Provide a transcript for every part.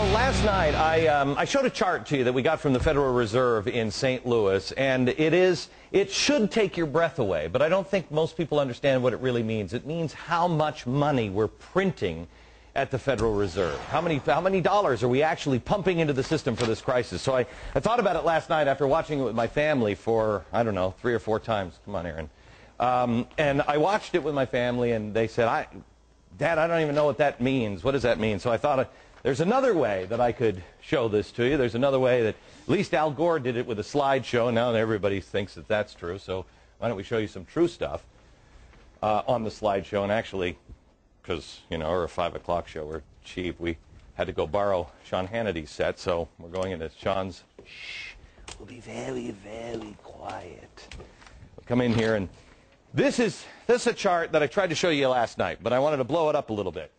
Well, last night I showed a chart to you that we got from the Federal Reserve in St. Louis, and it should take your breath away, but I don't think most people understand what it really means. It means how much money we're printing at the Federal Reserve. How many dollars are we actually pumping into the system for this crisis? So I thought about it last night after watching it with my family for, I don't know, 3 or 4 times. Come on, Aaron. And I watched it with my family, and they said, Dad, I don't even know what that means. What does that mean? So I thought, there's another way that I could show this to you. There's another way that, at least Al Gore did it with a slideshow, and now everybody thinks that that's true. So why don't we show you some true stuff on the slideshow? And actually, because, you know, we're a 5 o'clock show, we're cheap, we had to go borrow Sean Hannity's set, so we're going into Sean's. Shh, we'll be very, very quiet. We'll come in here, and this is a chart that I tried to show you last night, but I wanted to blow it up a little bit.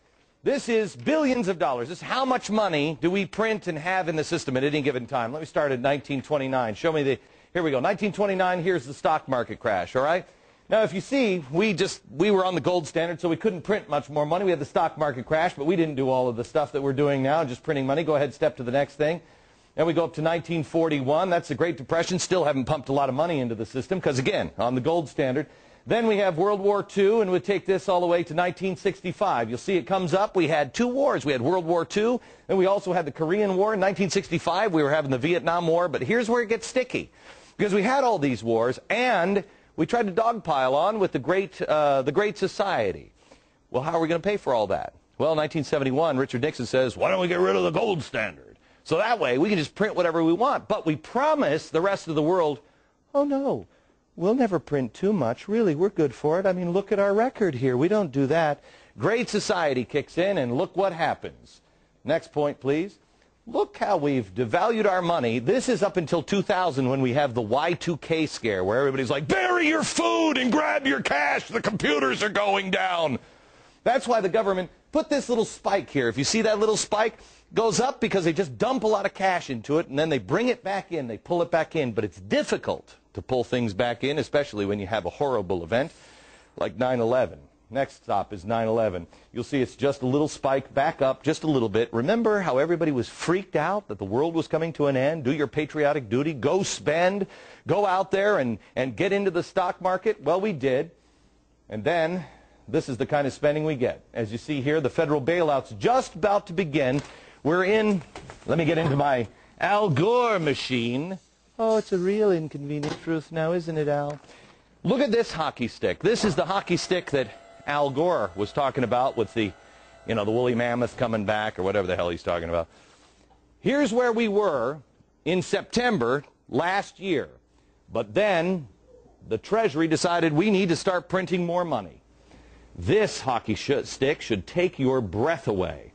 This is billions of dollars. This is how much money do we print and have in the system at any given time. Let me start at 1929. Show me here we go. 1929, here's the stock market crash, all right? Now, if you see, we were on the gold standard, so we couldn't print much more money. We had the stock market crash, but we didn't do all of the stuff that we're doing now, just printing money. Go ahead, step to the next thing. Then we go up to 1941. That's the Great Depression. Still haven't pumped a lot of money into the system because, again, on the gold standard. Then we have World War II, and we'll take this all the way to 1965. You'll see it comes up. We had 2 wars. We had World War II, and we also had the Korean War. In 1965, we were having the Vietnam War. But here's where it gets sticky, because we had all these wars, and we tried to dogpile on with the Great Society. Well, how are we going to pay for all that? Well, in 1971, Richard Nixon says, why don't we get rid of the gold standard? So that way, we can just print whatever we want. But we promise the rest of the world, oh, no. We'll never print too much. Really, we're good for it. I mean, look at our record here. We don't do that. Great Society kicks in, and look what happens. Next point, please. Look how we've devalued our money. This is up until 2000 when we have the Y2K scare, where everybody's like, bury your food and grab your cash. The computers are going down. That's why the government put this little spike here. If you see that little spike, goes up because they just dump a lot of cash into it, and then they bring it back in. They pull it back in. But it's difficult to pull things back in, especially when you have a horrible event like 9/11. Next stop is 9/11. You'll see it's just a little spike back up just a little bit. Remember how everybody was freaked out that the world was coming to an end? Do your patriotic duty. Go spend. Go out there and get into the stock market. Well, we did. And then this is the kind of spending we get. As you see here, the federal bailout's just about to begin. We're in, let me get into my Al Gore machine. Oh, it's a real inconvenient truth now, isn't it, Al? Look at this hockey stick. This is the hockey stick that Al Gore was talking about with the, you know, the woolly mammoth coming back or whatever the hell he's talking about. Here's where we were in September last year. But then the Treasury decided we need to start printing more money. This hockey stick should take your breath away.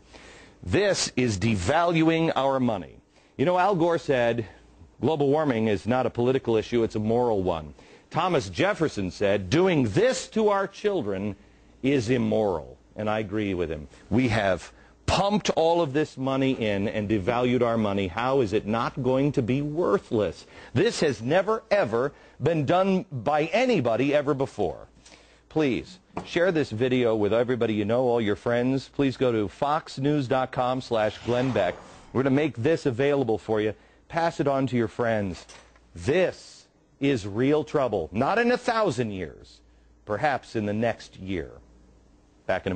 This is devaluing our money. You know, Al Gore said, global warming is not a political issue, it's a moral one. Thomas Jefferson said, doing this to our children is immoral. And I agree with him. We have pumped all of this money in and devalued our money. How is it not going to be worthless? This has never, ever been done by anybody ever before. Please share this video with everybody you know, all your friends. Please go to foxnews.com/Glenn Beck. We're going to make this available for you. Pass it on to your friends. This is real trouble. Not in 1,000 years. Perhaps in the next year. Back in a minute.